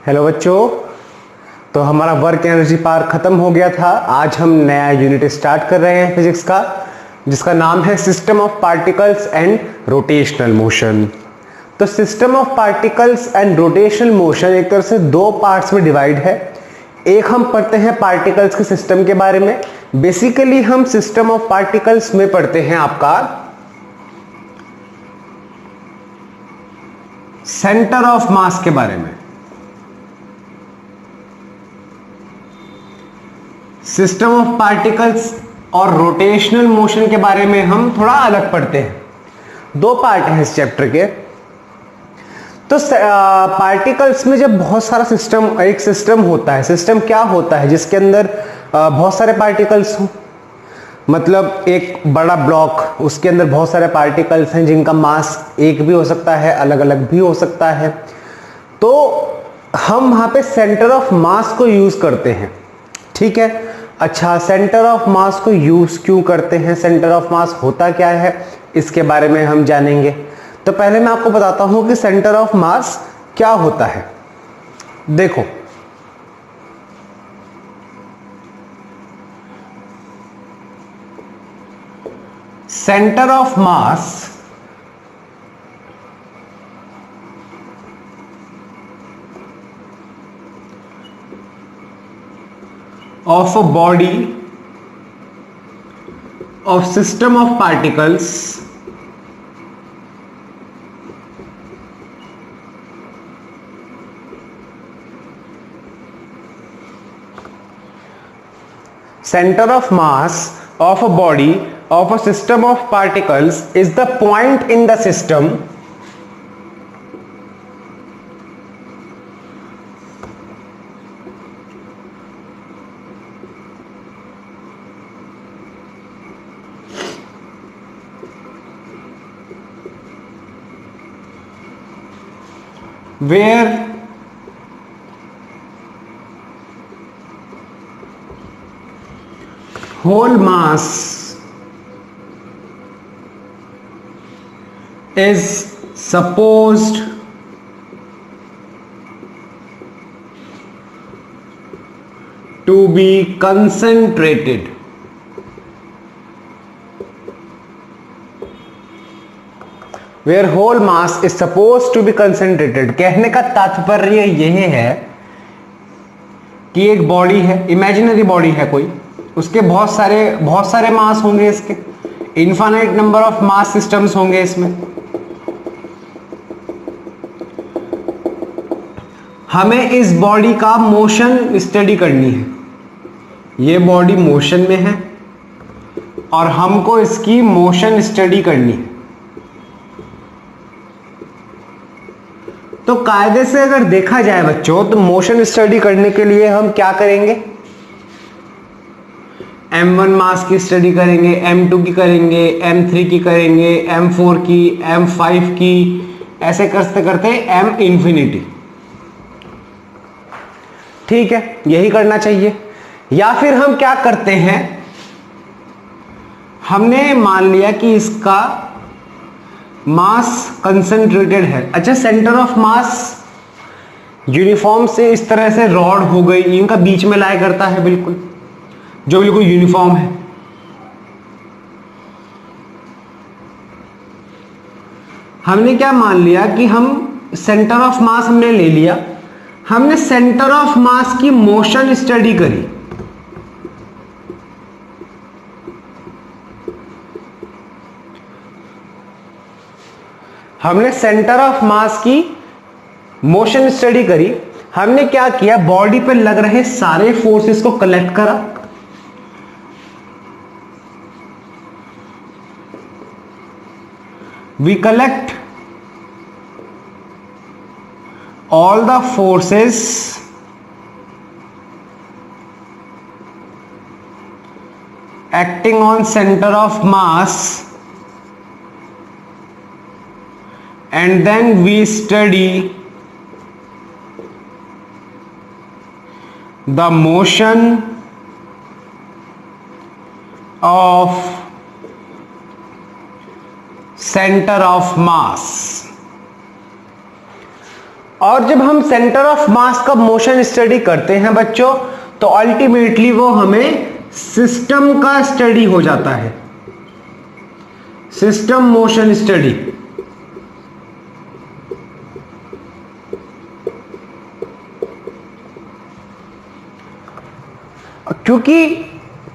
Hello बच्चों। तो हमारा वर्क एनर्जी पार्ट खत्म हो गया था। आज हम नया यूनिट स्टार्ट कर रहे हैं फिजिक्स का, जिसका नाम है system of particles and rotational motion. तो system of particles and rotational motion एक तरह से दो पार्ट्स में डिवाइड है। एक हम पढ़ते हैं पार्टिकल्स के सिस्टम के बारे में। बेसिकली हम सिस्टम ऑफ पार्टिकल्स में पढ़ते हैं आपका सेंटर ऑफ मास के बारे में। सिस्टम ऑफ पार्टिकल्स और रोटेशनल मोशन के बारे में हम थोड़ा अलग पढ़ते हैं। दो पार्ट हैं इस चैप्टर के। तो पार्टिकल्स में जब बहुत सारा एक सिस्टम होता है, सिस्टम क्या होता है जिसके अंदर बहुत सारे पार्टिकल्स हों। मतलब एक बड़ा ब्लॉक, उसके अंदर बहुत सारे पार्टिकल्स हैं जिनका मास एक भी हो सकता है, अलग अलग भी हो सकता है। तो हम वहां पे सेंटर ऑफ मास को यूज करते हैं। ठीक है। अच्छा, सेंटर ऑफ मास को यूज क्यों करते हैं, सेंटर ऑफ मास होता क्या है, इसके बारे में हम जानेंगे। तो पहले मैं आपको बताता हूं कि सेंटर ऑफ मास क्या होता है। देखो, centre of mass of a body of system of particles center of mass of a body of a system of particles is the point in the system where whole mass is supposed to be concentrated. Where whole mass is supposed to be concentrated। कहने का तात्पर्य यह है कि एक body है, imaginary body है कोई, उसके बहुत सारे मास होंगे, इसके infinite number of mass systems होंगे इसमें। हमें इस बॉडी का मोशन स्टडी करनी है। ये बॉडी मोशन में है और हमको इसकी मोशन स्टडी करनी है। तो कायदे से अगर देखा जाए बच्चों, तो मोशन स्टडी करने के लिए हम क्या करेंगे, m1 मास की स्टडी करेंगे, m2 की करेंगे, m3 की करेंगे, m4 की, m5 की, ऐसे करते करते m इंफिनिटी। ठीक है, यही करना चाहिए। या फिर हम क्या करते हैं, हमने मान लिया कि इसका मास कंसंट्रेटेड है। अच्छा, सेंटर ऑफ मास यूनिफॉर्म से इस तरह से रॉड हो गई, इनका बीच में लाया करता है, बिल्कुल जो बिल्कुल यूनिफॉर्म है। हमने क्या मान लिया कि हम सेंटर ऑफ मास हमने ले लिया, हमने सेंटर ऑफ मास की मोशन स्टडी करी। हमने सेंटर ऑफ मास की मोशन स्टडी करी। हमने क्या किया, बॉडी पे लग रहे सारे फोर्सेस को कलेक्ट करा। We collect all the forces acting on center of mass, and then we study the motion of center of mass। और जब हम सेंटर ऑफ मास का मोशन स्टडी करते हैं बच्चों, तो अल्टीमेटली वो हमें सिस्टम का स्टडी हो जाता है, सिस्टम मोशन स्टडी। क्योंकि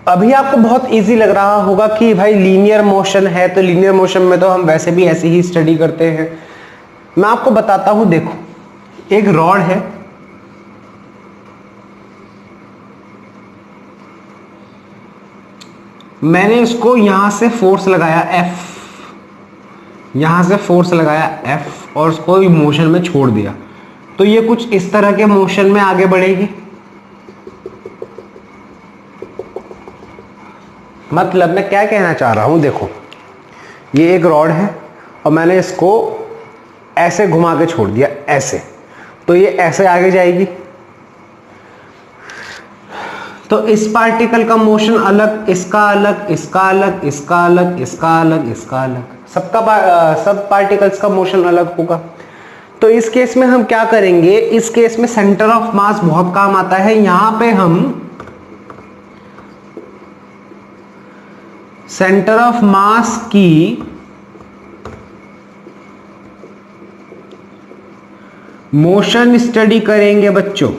अभी आपको बहुत इजी लग रहा होगा कि भाई लीनियर मोशन है, तो लीनियर मोशन में तो हम वैसे भी ऐसे ही स्टडी करते हैं। मैं आपको बताता हूं, देखो एक रॉड है, मैंने इसको यहां से फोर्स लगाया F, यहां से फोर्स लगाया F और उसको मोशन में छोड़ दिया, तो ये कुछ इस तरह के मोशन में आगे बढ़ेगी। मतलब मैं क्या कहना चाह रहा हूं, देखो ये एक रॉड है और मैंने इसको ऐसे घुमा के छोड़ दिया ऐसे, तो ये ऐसे आगे जाएगी। तो इस पार्टिकल का मोशन अलग, इसका अलग, इसका अलग, इसका अलग, इसका अलग, इसका अलग, सब पार्टिकल्स का मोशन अलग होगा। तो इस केस में हम क्या करेंगे, इस केस में सेंटर ऑफ मास बहुत काम आता है। यहां पे हम सेंटर ऑफ मास की मोशन स्टडी करेंगे बच्चों।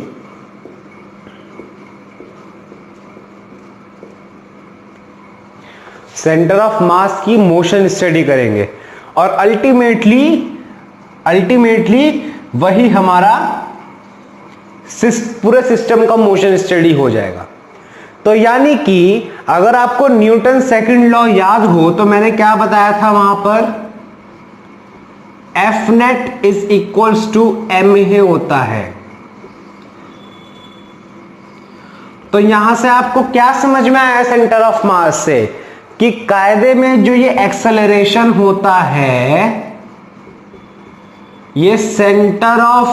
सेंटर ऑफ मास की मोशन स्टडी करेंगे और अल्टीमेटली वही हमारा पूरे सिस्टम का मोशन स्टडी हो जाएगा। तो यानी कि अगर आपको न्यूटन सेकंड लॉ याद हो, तो मैंने क्या बताया था वहां पर, F net is equals to M A होता है। तो यहां से आपको क्या समझ में आया सेंटर ऑफ मास से, कि कायदे में जो ये एक्सेलरेशन होता है, ये सेंटर ऑफ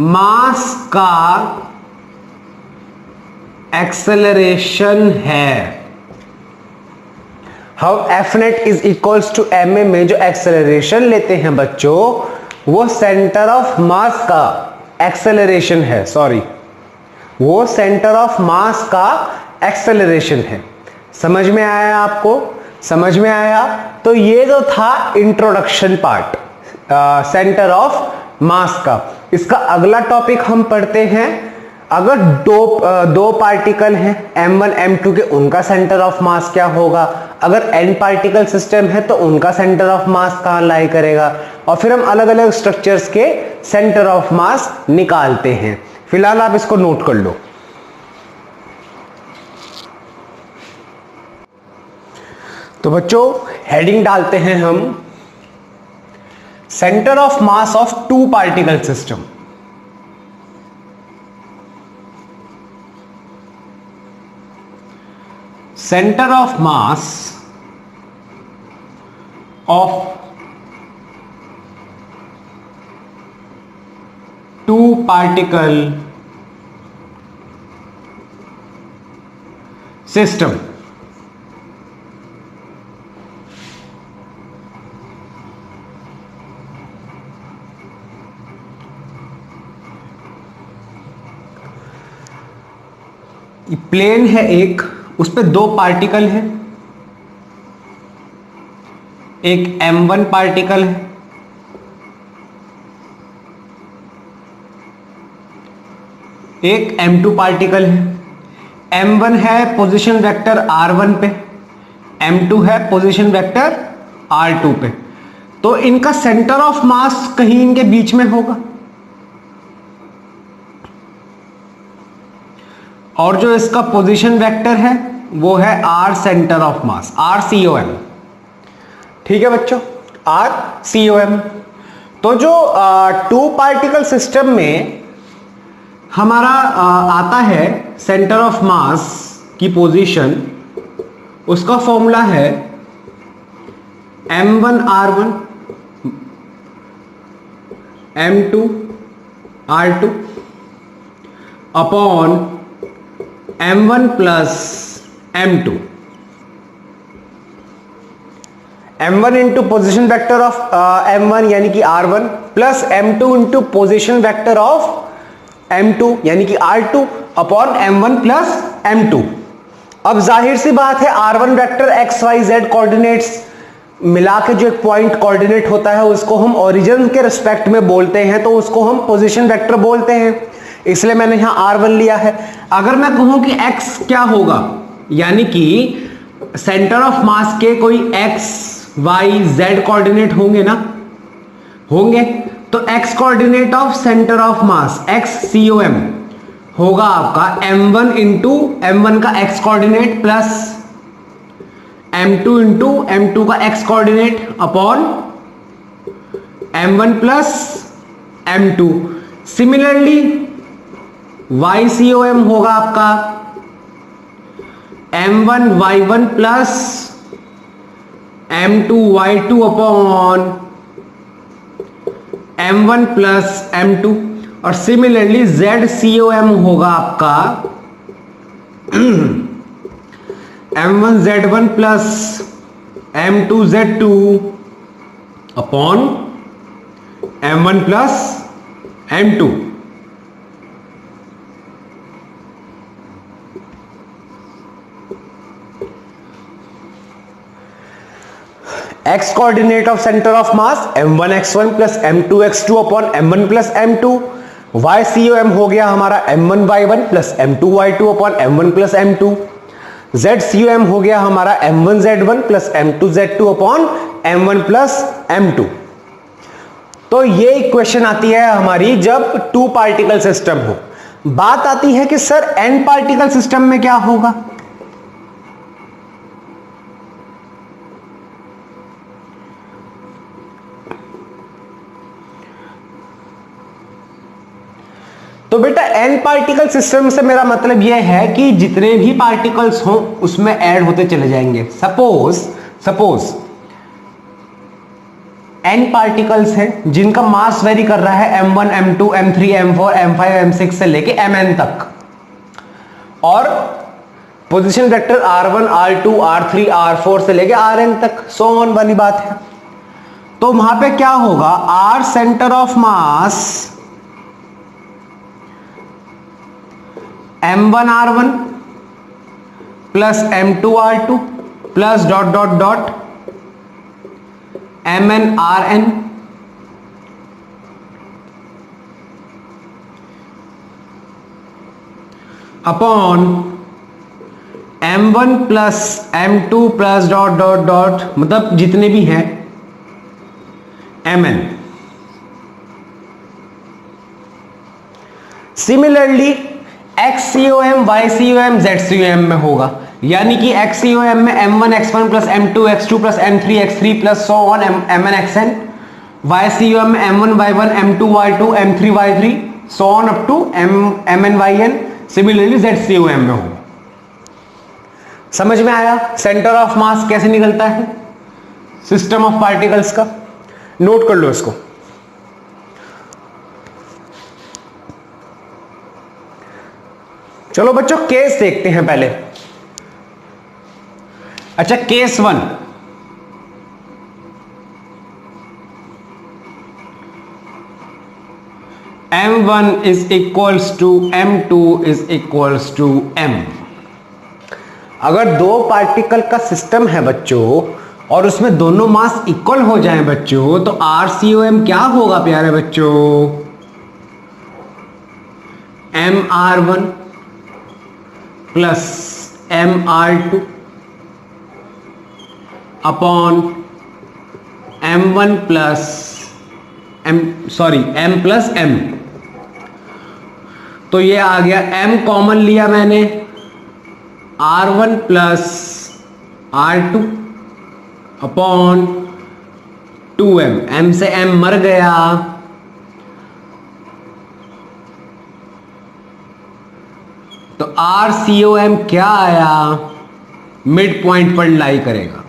मास का एक्सेलरेशन है। How F net is equals to M A में जो एक्सेलरेशन लेते हैं बच्चों, वो सेंटर ऑफ मास का एक्सेलरेशन है, सॉरी, वो सेंटर ऑफ मास का एक्सेलरेशन है। समझ में आया आपको? समझ में आया? तो ये जो था इंट्रोडक्शन पार्ट सेंटर ऑफ मास का। इसका अगला टॉपिक हम पढ़ते हैं, अगर दो पार्टिकल हैं m1 m2 के, उनका सेंटर ऑफ मास क्या होगा। अगर n पार्टिकल सिस्टम है तो उनका सेंटर ऑफ मास कहां लाई करेगा, और फिर हम अलग अलग स्ट्रक्चर्स के सेंटर ऑफ मास निकालते हैं। फिलहाल आप इसको नोट कर लो। तो बच्चों हेडिंग डालते हैं हम, centre of mass of two particle system. Centre of mass of two particle system. Plane है एक, उस पे दो पार्टिकल है, एक m1 पार्टिकल है, एक m2 पार्टिकल है। m1 है पोजीशन वेक्टर r1 पे, m2 है पोजीशन वेक्टर r2 पे। तो इनका सेंटर ऑफ मास कहीं इनके बीच में होगा, और जो इसका पोजीशन वेक्टर है वो है r centre of mass, RCOM। ठीक है बच्चों, RCOM। तो जो टू पार्टिकल सिस्टम में हमारा आता है सेंटर ऑफ मास की पोजीशन, उसका फॉर्मूला है m1 r1 m2 r2 upon m1 plus m2। m1 into position vector of m1 यानी कि r1 plus m2 into position vector of m2 यानी कि r2 upon m1 plus m2। अब जाहिर सी बात है r1 vector x y z coordinates मिला के जो एक पॉइंट कोऑर्डिनेट होता है उसको हम ओरिजिन के रिस्पेक्ट में बोलते हैं, तो उसको हम पोजीशन वेक्टर बोलते हैं, इसलिए मैंने यहां r1 लिया है। अगर मैं कहूं कि x क्या होगा, यानी कि सेंटर ऑफ मास के कोई x y z कोऑर्डिनेट होंगे ना, होंगे, तो x coordinate of centre of mass x COM होगा आपका m1 इंटू m1 का x coordinate plus m2 into m2 का x coordinate upon m1 plus m2। Similarly YCOM होगा आपका m1 y1 plus m2 y2 upon m1 plus m2। और similarly ZCOM होगा आपका m1 z1 plus m2 z2 upon m1 plus m2। x coordinate of centre of mass m1 x1 plus m2 x2 upon m1 plus m2। YCOM हो गया हमारा m1 y1 plus m2 y2 upon m1 plus m2। ZCOM हो गया हमारा m1 z1 plus m2 z2 upon m1 plus m2। तो ये equation आती है हमारी जब टू पार्टिकल सिस्टम हो। बात आती है कि सर n पार्टिकल सिस्टम में क्या होगा। तो बेटा n पार्टिकल सिस्टम से मेरा मतलब यह है कि जितने भी पार्टिकल्स हों उसमें ऐड होते चले जाएंगे। सपोज n पार्टिकल्स हैं जिनका मास वेरी कर रहा है m1 m2 m3 m4 m5 m6 से लेके mn तक, और position vector r1 r2 r3 r4 से लेके rn तक, सो ऑन वाली बात है। तो वहां पे क्या होगा, r centre of mass m1 r1 plus m2 r2 plus dot dot dot mn rn upon m1 plus m2 plus dot dot dot, मतलब जितने भी हैं mn। Similarly XCOM YCOM ZCOM में होगा, यानी कि XCOM में m1 x1 plus m2 x2 plus m3 x3 plus so on mn xn। YCOM में m1 y1 m2 y2 m3 y3 so on up to mn yn। Similarly ZCOM में होगा। समझ में आया सेंटर ऑफ मास कैसे निकलता है सिस्टम ऑफ पार्टिकल्स का। नोट कर लो इसको। चलो बच्चों केस देखते हैं पहले। अच्छा, case 1, m1 is equals to m2 is equals to m। अगर दो पार्टिकल का सिस्टम है बच्चों और उसमें दोनों मास इक्वल हो जाएं बच्चों, तो RCOM क्या होगा प्यारे बच्चों, mr1 plus mr2 upon m1 plus m plus m। तो ये आ गया, m कॉमन लिया मैंने, r1 plus r2 upon 2m, m से m मर गया, तो RCOM क्या आया, मिड पॉइंट पर लाई करेगा।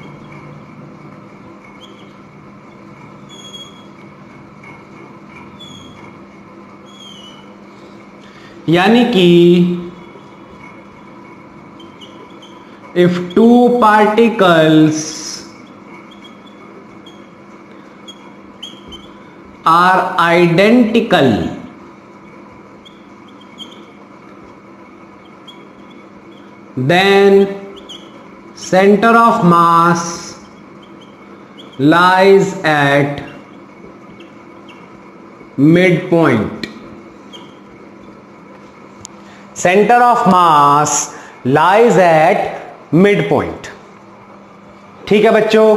यानी कि if two particles are identical, then center of mass lies at midpoint. Center of mass lies at midpoint. ठीक है बच्चों।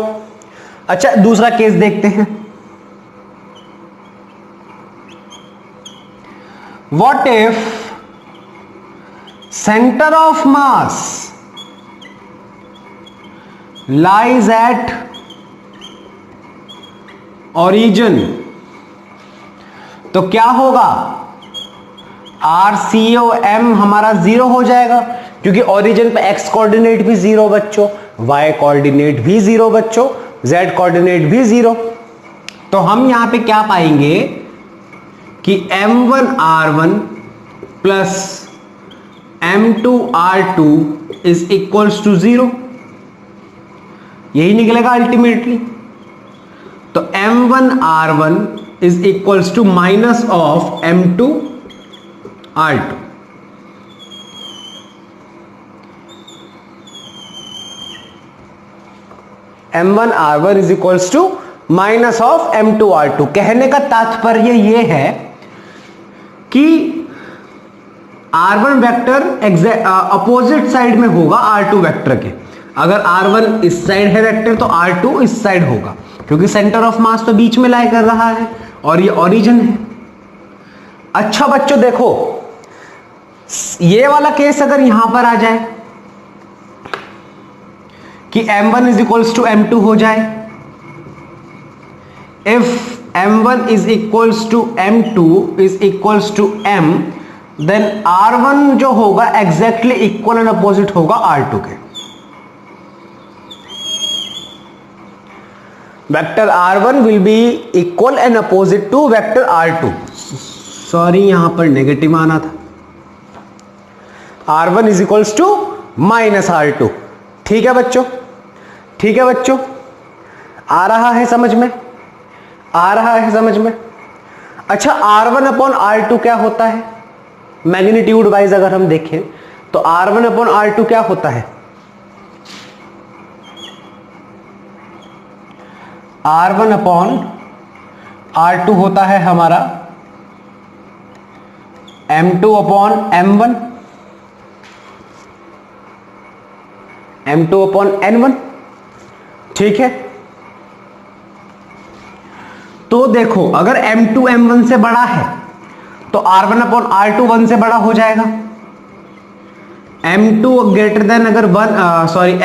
अच्छा, दूसरा केस देखते हैं। What if center of mass lies at origin? तो क्या होगा? RCOM हमारा 0 हो जाएगा, क्योंकि ओरिजिन पे x कोऑर्डिनेट भी 0 बच्चों, y कोऑर्डिनेट भी 0 बच्चों, z कोऑर्डिनेट भी 0। तो हम यहां पे क्या पाएंगे कि M1R1 plus M2R2 is equals to 0। यही निकलेगा अल्टीमेटली। तो M1R1 is equals to minus of M2R2। M1R1 is equals to minus of M2R2। कहने का तात्पर्य यह है कि R1 वेक्टर अपोजिट साइड में होगा R2 वेक्टर के। अगर R1 इस साइड है वेक्टर तो R2 इस साइड होगा, क्योंकि सेंटर ऑफ मास तो बीच में लाई कर रहा है और ये ओरिजिन है। अच्छा बच्चों देखो, ये वाला केस अगर यहां पर आ जाए कि M1 is equals to M2 हो जाए, if M1 is equals to M2 is equals to M, then R1 जो होगा एग्जैक्टली इक्वल एंड अपोजिट होगा R2 के। Vector R1 will be equal and opposite to vector R2। Sorry, यहां पर negative आना था। R1 is equals to minus R2। ठीक है बच्चों, ठीक है बच्चों, आ रहा है समझ में, आ रहा है समझ में। अच्छा, R1 अपॉन R2 क्या होता है? मैग्नीट्यूड वाइज अगर हम देखें तो R1 अपॉन R2 क्या होता है? R1 अपॉन R2 होता है हमारा M2 upon M1, M2 upon N1। ठीक है, तो देखो अगर M2 M1 से बड़ा है तो R1 अपॉन R2 1 से बड़ा हो जाएगा। M2 ग्रेटर देन अगर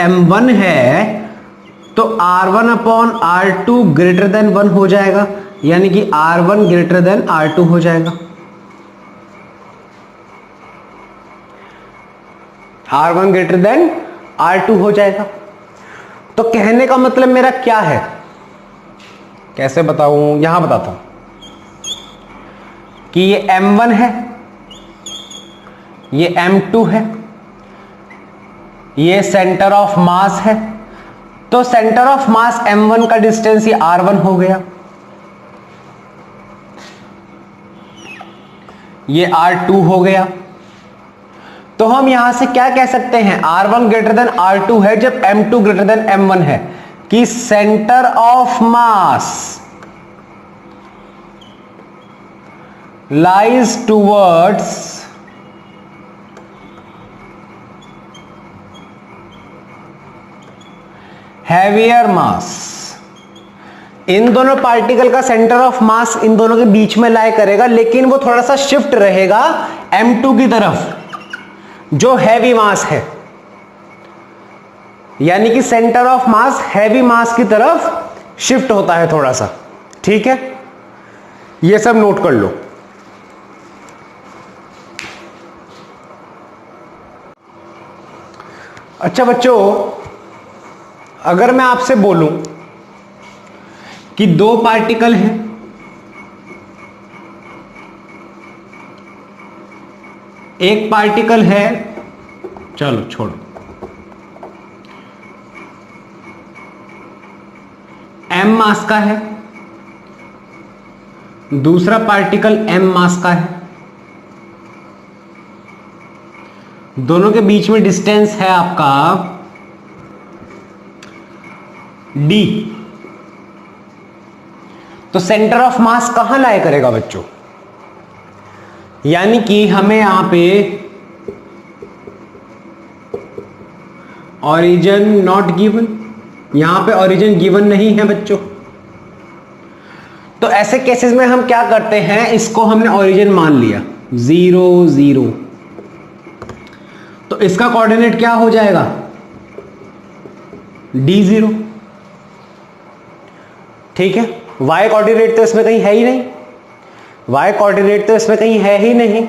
M1 है तो R1 upon R2 greater than 1 हो जाएगा, यानी कि R1 ग्रेटर देन R2 हो जाएगा। R1 ग्रेटर देन R2 हो जाएगा। तो कहने का मतलब मेरा क्या है, कैसे बताऊं, यहां बताता हूं कि ये M1 है, ये M2 है, ये सेंटर ऑफ मास है। तो सेंटर ऑफ मास M1 का डिस्टेंस ये R1 हो गया, ये R2 हो गया। तो हम यहां से क्या कह सकते हैं, R1 ग्रेटर देन R2 है जब M2 ग्रेटर देन M1 है, कि centre of mass lies towards heavier mass. इन दोनों पार्टिकल का सेंटर ऑफ मास इन दोनों के बीच में लाई करेगा, लेकिन वो थोड़ा सा शिफ्ट रहेगा M2 की तरफ जो हैवी मास है, यानी कि सेंटर ऑफ मास हैवी मास की तरफ शिफ्ट होता है थोड़ा सा। ठीक है, ये सब नोट कर लो। अच्छा बच्चों, अगर मैं आपसे बोलूं कि दो पार्टिकल हैं, एक पार्टिकल है, चलो छोड़ो, M मास का है दूसरा पार्टिकल m मास का है, दोनों के बीच में डिस्टेंस है आपका d। तो सेंटर ऑफ मास कहां लाए करेगा बच्चों? यानी कि हमें यहां पे ओरिजिन नॉट गिवन, यहां पे ओरिजिन गिवन नहीं है बच्चों। तो ऐसे केसेस में हम क्या करते हैं, इसको हमने ओरिजिन मान लिया 0 0, तो इसका कोऑर्डिनेट क्या हो जाएगा d0। ठीक है, y कोऑर्डिनेट तो इसमें कहीं है ही नहीं, y कोऑर्डिनेट तो इसमें कहीं है ही नहीं।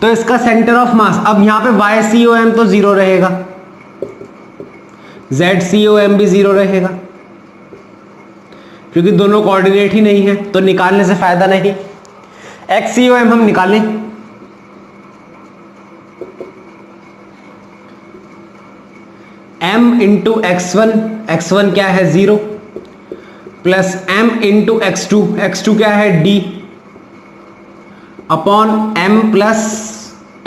तो इसका सेंटर ऑफ मास, अब यहां पे YCOM तो 0 रहेगा, ZCOM भी 0 रहेगा, क्योंकि दोनों कोऑर्डिनेट ही नहीं है, तो निकालने से फायदा नहीं। XCOM हम निकालें, m इंटू x1, x1 क्या है 0, plus m into x2, x2 क्या है d, upon m plus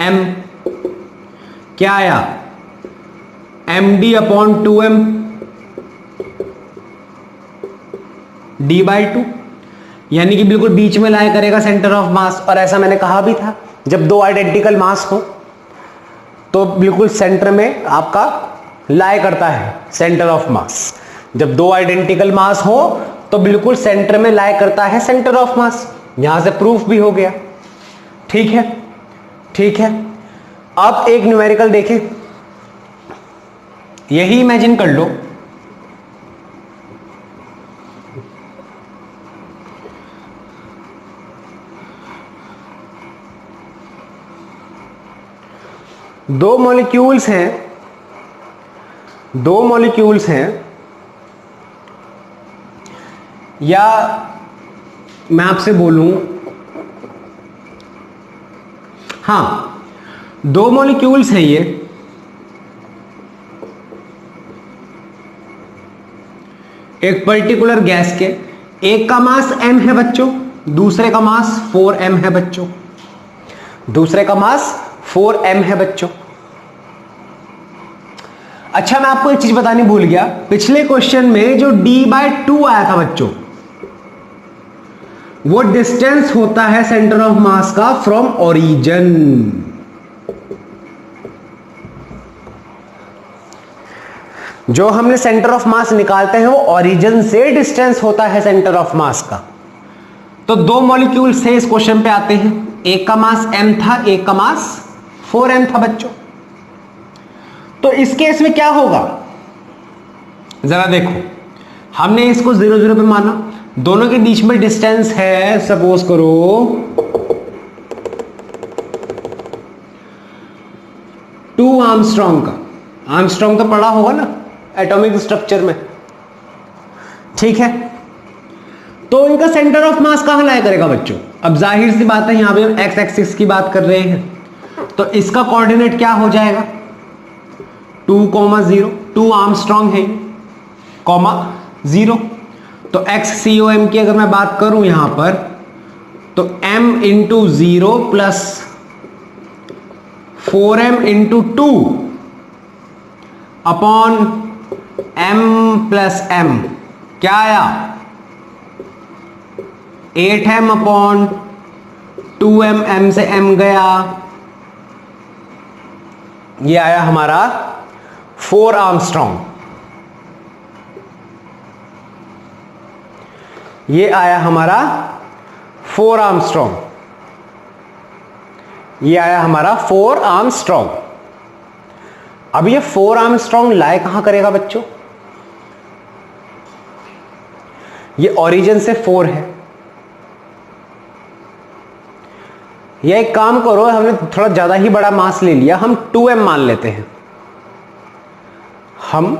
m क्या आया md अपॉन 2m d/2, यानी कि बिल्कुल बीच में लाया करेगा सेंटर ऑफ मास। और ऐसा मैंने कहा भी था, जब दो आइडेंटिकल मास हो तो बिल्कुल सेंटर में आपका लाया करता है सेंटर ऑफ मास। जब दो आइडेंटिकल मास हो तो बिल्कुल सेंटर में लाया करता है सेंटर ऑफ मास। यहां से प्रूफ भी हो गया। ठीक है, ठीक है। अब एक न्यूमेरिकल देखें, यही इमेजिन कर लो दो मॉलिक्यूल्स हैं, या मैं आपसे बोलूं, हां, दो मॉलिक्यूल्स हैं ये, एक पर्टिकुलर गैस के, एक का मास m है बच्चों, दूसरे का मास 4m है बच्चों, दूसरे का मास 4m है बच्चों। अच्छा, मैं आपको एक चीज बतानी भूल गया, पिछले क्वेश्चन में जो d/2 आया था बच्चों, वो डिस्टेंस होता है सेंटर ऑफ मास का फ्रॉम ओरिजिन। जो हमने सेंटर ऑफ मास निकालते हैं वो ओरिजिन से डिस्टेंस होता है सेंटर ऑफ मास का। तो दो मॉलिक्यूल्स थे इस क्वेश्चन पे आते हैं, एक का मास m था, एक का मास 4m था बच्चों। तो इस केस में क्या होगा, जरा देखो, हमने इसको 0 0 पे माना, दोनों के बीच में डिस्टेंस है सपोज करो 2 आर्मस्ट्रॉन्ग का। आर्मस्ट्रॉन्ग तो पढ़ा होगा ना एटॉमिक स्ट्रक्चर में, ठीक है। तो इनका सेंटर ऑफ मास कहां लाया करेगा बच्चों? अब जाहिर सी बात है, यहां पे हम एक्स एक्सिस की बात कर रहे हैं, तो इसका कोऑर्डिनेट क्या हो जाएगा 2, 0, 2 आर्मस्ट्रॉन्ग है कॉमा 0। तो XCOM की अगर मैं बात करूं यहां पर, तो m into 0 plus 4m into 2 upon m plus m क्या आया 8m अपॉन 2m, m से m गया, ये आया हमारा 4 आर्मस्ट्रॉन्ग। ये आया हमारा 4 आर्मस्ट्रॉन्ग, ये आया हमारा 4 आर्मस्ट्रॉन्ग। अब ये 4 आर्मस्ट्रॉन्ग लाए कहां करेगा बच्चों? ये ओरिजिन से 4 है। ये एक काम करो, हमने थोड़ा ज्यादा ही बड़ा मास ले लिया, हम 2m मान लेते हैं। हम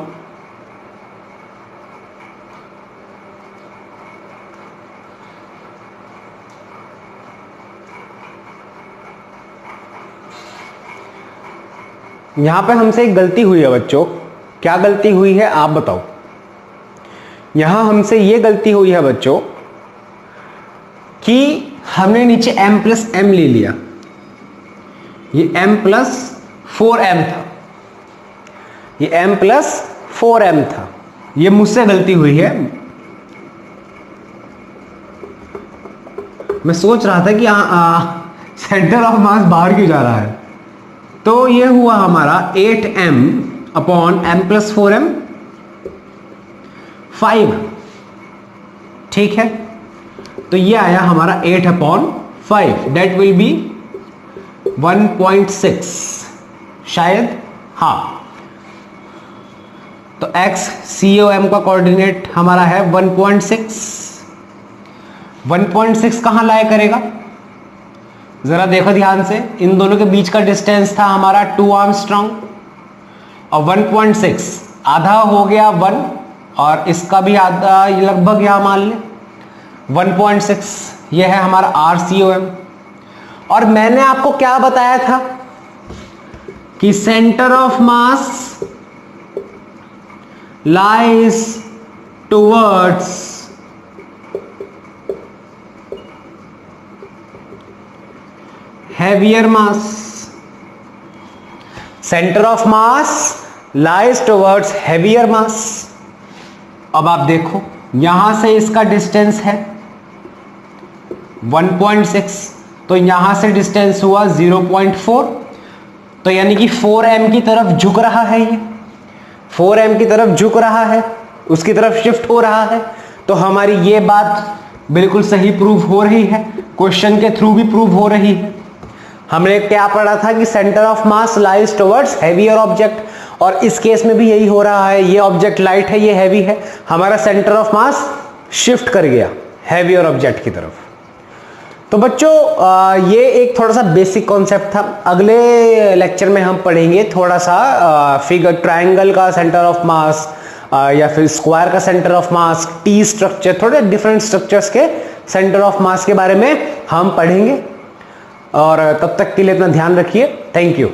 यहां पे हमसे एक गलती हुई है बच्चों। क्या गलती हुई है आप बताओ? यहां हमसे ये गलती हुई है बच्चों कि हमने नीचे m प्लस एम ले लिया, ये m प्लस 4m था, ये m प्लस 4m था, ये मुझसे गलती हुई है। मैं सोच रहा था कि सेंटर ऑफ मास बाहर क्यों जा रहा है। तो ये हुआ हमारा 8m upon m plus 4m 5, ठीक है। तो ये आया हमारा 8 अपॉन 5, डेट विल बी 1.6 शायद, हाँ। तो x COM का कोऑर्डिनेट हमारा है 1.6। 1.6 कहां लाया करेगा, जरा देखो ध्यान से, इन दोनों के बीच का डिस्टेंस था हमारा 2 आर्मस्ट्रॉन्ग और 1.6 आधा हो गया 1, और इसका भी आधा लगभग यहां मान ले 1.6, यह है हमारा RCOM। और मैंने आपको क्या बताया था कि centre of mass lies towards heavier mass, center of mass lies towards heavier mass। अब आप देखो यहां से इसका डिस्टेंस है 1.6, तो यहां से डिस्टेंस हुआ 0.4, तो यानी कि 4m की तरफ झुक रहा है, ये 4m की तरफ झुक रहा है, उसकी तरफ शिफ्ट हो रहा है। तो हमारी ये बात बिल्कुल सही प्रूव हो रही है, क्वेश्चन के थ्रू भी प्रूव हो रही है। हमने क्या पढ़ा था कि centre of mass lies towards heavier object, और इस केस में भी यही हो रहा है। ये ऑब्जेक्ट लाइट है, ये हैवी है, हमारा सेंटर ऑफ मास शिफ्ट कर गया हेवियर ऑब्जेक्ट की तरफ। तो बच्चों ये एक थोड़ा सा बेसिक कॉन्सेप्ट था। अगले लेक्चर में हम पढ़ेंगे थोड़ा सा फिगर ट्रायंगल का सेंटर ऑफ मास या फिर स्क्वायर का centre of mass, T structure, थोड़े डिफरेंट स्ट्रक्चर्स के सेंटर ऑफ मास के बारे में हम पढ़ेंगे। और तब तक के लिए अपना ध्यान रखिए। Thank you.